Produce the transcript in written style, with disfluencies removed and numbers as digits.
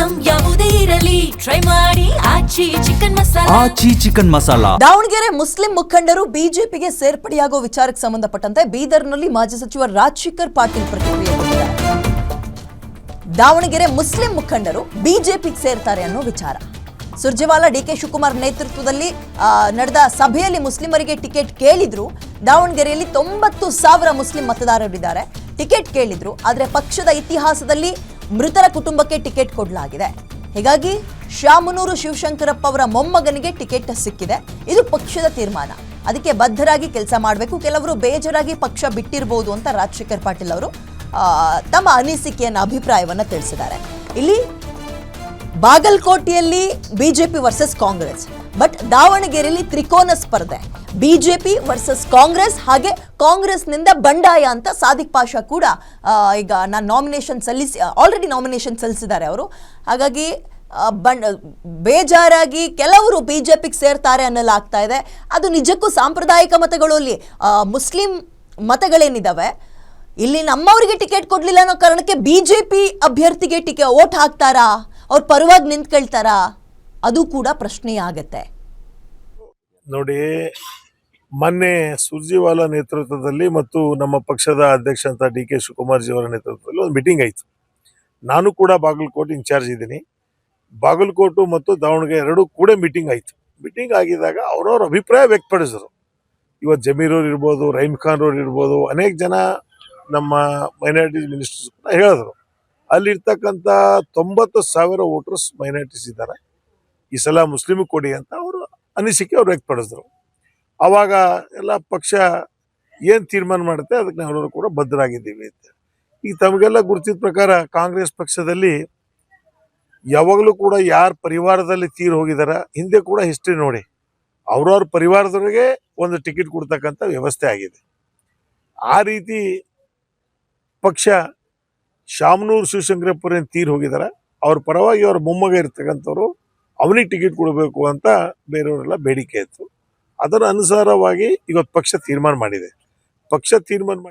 Item ಯಾವುದೇ ಇರಲಿ try ಮಾಡಿ ಆಚಿ ಚಿಕನ್ ಮಸಾಲಾ. ದಾವಣಗೆರೆ ಮುಸ್ಲಿಂ ಮುಖಂಡರು ಬಿಜೆಪಿಗೆ ಸೇರ್ಪಡೆಯಾಗುವ ವಿಚಾರಕ್ಕೆ ಸಂಬಂಧಪಟ್ಟಂತೆ ಬೀದರ್ನಲ್ಲಿ ಮಾಜಿ ಸಚಿವ ರಾಜಶೇಖರ್ ಪಾಟೀಲ್ ಪ್ರತಿಕ್ರಿಯೆ ಕೊಟ್ಟಿದ್ದಾರೆ. ದಾವಣಗೆರೆ ಮುಸ್ಲಿಂ ಮುಖಂಡರು ಬಿಜೆಪಿಗೆ ಸೇರ್ತಾರೆ ಅನ್ನೋ ವಿಚಾರ. ಸುರ್ಜೇವಾಲಾ ಡಿಕೆ ಶಿವಕುಮಾರ್ ನೇತೃತ್ವದಲ್ಲಿ ನಡೆದ ಸಭೆಯಲ್ಲಿ ಮುಸ್ಲಿಮರಿಗೆ ಟಿಕೆಟ್ ಕೇಳಿದ್ರು. ದಾವಣಗೆರೆಯಲ್ಲಿ 90,000 ಮುಸ್ಲಿಂ ಮತದಾರರಿದ್ದಾರೆ. ಟಿಕೆಟ್ ಕೇಳಿದ್ರು, ಆದರೆ ಪಕ್ಷದ ಇತಿಹಾಸದಲ್ಲಿ ಮೃತರ ಕುಟುಂಬಕ್ಕೆ ಟಿಕೆಟ್ ಕೊಡಲಾಗಿದೆ. ಹೀಗಾಗಿ ಶಾಮನೂರು ಶಿವಶಂಕರಪ್ಪ ಅವರ ಮೊಮ್ಮಗನಿಗೆ ಟಿಕೆಟ್ ಸಿಕ್ಕಿದೆ. ಇದು ಪಕ್ಷದ ತೀರ್ಮಾನ, ಅದಕ್ಕೆ ಬದ್ಧರಾಗಿ ಕೆಲಸ ಮಾಡಬೇಕು. ಕೆಲವರು ಬೇಜಾರಾಗಿ ಪಕ್ಷ ಬಿಟ್ಟಿರಬಹುದು ಅಂತ ರಾಜಶೇಖರ್ ಪಾಟೀಲ್ ಅವರು ತಮ್ಮ ಅನಿಸಿಕೆಯನ್ನ ಅಭಿಪ್ರಾಯವನ್ನ ತಿಳಿಸಿದ್ದಾರೆ. ಇಲ್ಲಿ ಬಾಗಲಕೋಟೆಯಲ್ಲಿ ಬಿಜೆಪಿ ವರ್ಸಸ್ ಕಾಂಗ್ರೆಸ್, ಬಟ್ ದಾವಣಗೆರೆಯಲ್ಲಿ ತ್ರಿಕೋನ ಸ್ಪರ್ಧೆ, ಬಿಜೆಪಿ ವರ್ಸಸ್ ಕಾಂಗ್ರೆಸ್, ಹಾಗೆ ಕಾಂಗ್ರೆಸ್ನಿಂದ ಬಂಡಾಯ ಅಂತ ಸಾದಿಕ್ ಪಾಷಾ ಕೂಡ ಈಗ ಆಲ್ರೆಡಿ ನಾಮಿನೇಷನ್ ಸಲ್ಲಿಸಿದ್ದಾರೆ ಅವರು. ಹಾಗಾಗಿ ಬೇಜಾರಾಗಿ ಕೆಲವರು ಬಿಜೆಪಿಗೆ ಸೇರ್ತಾರೆ ಅನ್ನಲಾಗ್ತಾ ಇದೆ. ಅದು ನಿಜಕ್ಕೂ ಸಾಂಪ್ರದಾಯಿಕ ಮತಗಳು, ಅಲ್ಲಿ ಮುಸ್ಲಿಂ ಮತಗಳೇನಿದಾವೆ, ಇಲ್ಲಿ ನಮ್ಮವರಿಗೆ ಟಿಕೆಟ್ ಕೊಡ್ಲಿಲ್ಲ ಅನ್ನೋ ಕಾರಣಕ್ಕೆ ಬಿಜೆಪಿ ಅಭ್ಯರ್ಥಿಗೆ ಓಟ್ ಹಾಕ್ತಾರಾ, ಅವ್ರ ಪರವಾಗಿ ನಿಂತ್ಕೊಳ್ತಾರಾ, ಅದು ಕೂಡ ಪ್ರಶ್ನೆ ಆಗತ್ತೆ. ನೋಡಿ, ಮೊನ್ನೆ ಸುರ್ಜೇವಾಲಾ ನೇತೃತ್ವದಲ್ಲಿ ಮತ್ತು ನಮ್ಮ ಪಕ್ಷದ ಅಧ್ಯಕ್ಷ ಅಂತ ಡಿ ಕೆ ಶಿವಕುಮಾರ್ ಜಿ ಅವರ ನೇತೃತ್ವದಲ್ಲಿ ಒಂದು ಮೀಟಿಂಗ್ ಆಯಿತು. ನಾನು ಕೂಡ ಬಾಗಲಕೋಟೆ ಇನ್ಚಾರ್ಜ್ ಇದ್ದೀನಿ. ಬಾಗಲಕೋಟು ಮತ್ತು ದಾವಣಗೆರೆ ಎರಡೂ ಕೂಡ ಮೀಟಿಂಗ್ ಆಯಿತು. ಮೀಟಿಂಗ್ ಆಗಿದಾಗ ಅವ್ರವ್ರ ಅಭಿಪ್ರಾಯ ವ್ಯಕ್ತಪಡಿಸಿದ್ರು. ಇವತ್ತು ಜಮೀರವ್ರು ಇರ್ಬೋದು, ರಹೀಮ್ ಖಾನ್ ಅವ್ರು ಇರ್ಬೋದು, ಅನೇಕ ಜನ ನಮ್ಮ ಮೈನಾರಿಟೀಸ್ ಮಿನಿಸ್ಟರ್ಸ್ ಕೂಡ ಹೇಳಿದ್ರು. ಅಲ್ಲಿರ್ತಕ್ಕಂಥ 90,000 ವೋಟರ್ಸ್ ಮೈನಾರಿಟೀಸ್ ಇದ್ದಾರೆ, ಈ ಸಲ ಮುಸ್ಲಿಮಿಗೆ ಕೊಡಿ ಅಂತ ಅವರು ಅನಿಸಿಕೆ ಅವ್ರು ವ್ಯಕ್ತಪಡಿಸಿದ್ರು. ಆವಾಗ ಎಲ್ಲ ಪಕ್ಷ ಏನು ತೀರ್ಮಾನ ಮಾಡುತ್ತೆ ಅದಕ್ಕೆ ನಾವೆಲ್ಲರೂ ಕೂಡ ಬದ್ಧರಾಗಿದ್ದೀವಿ ಅಂತ. ಈಗ ತಮಗೆಲ್ಲ ಗುರುತಿದ ಪ್ರಕಾರ ಕಾಂಗ್ರೆಸ್ ಪಕ್ಷದಲ್ಲಿ ಯಾವಾಗಲೂ ಕೂಡ ಯಾರ ಪರಿವಾರದಲ್ಲಿ ತೀರ್ ಹೋಗಿದಾರ, ಹಿಂದೆ ಕೂಡ ಹಿಸ್ಟ್ರಿ ನೋಡಿ, ಅವ್ರವ್ರ ಪರಿವಾರದವರಿಗೆ ಒಂದು ಟಿಕೆಟ್ ಕೊಡ್ತಕ್ಕಂಥ ವ್ಯವಸ್ಥೆ ಆಗಿದೆ. ಆ ರೀತಿ ಪಕ್ಷ ಶಾಮನೂರು ಶಿವಶಂಕರಪ್ಪ ಏನು ತೀರ್ ಹೋಗಿದಾರ, ಅವ್ರ ಪರವಾಗಿ ಅವ್ರ ಮೊಮ್ಮಗ ಇರ್ತಕ್ಕಂಥವ್ರು ಅವನಿಗೆ ಟಿಕೆಟ್ ಕೊಡಬೇಕು ಅಂತ ಬೇರೆಯವರೆಲ್ಲ ಬೇಡಿಕೆ ಇತ್ತು. ಅದರ ಅನುಸಾರವಾಗಿ ಇವತ್ತು ಪಕ್ಷ ತೀರ್ಮಾನ ಮಾಡಿದೆ. ಪಕ್ಷ ತೀರ್ಮಾನ ಮಾಡಿ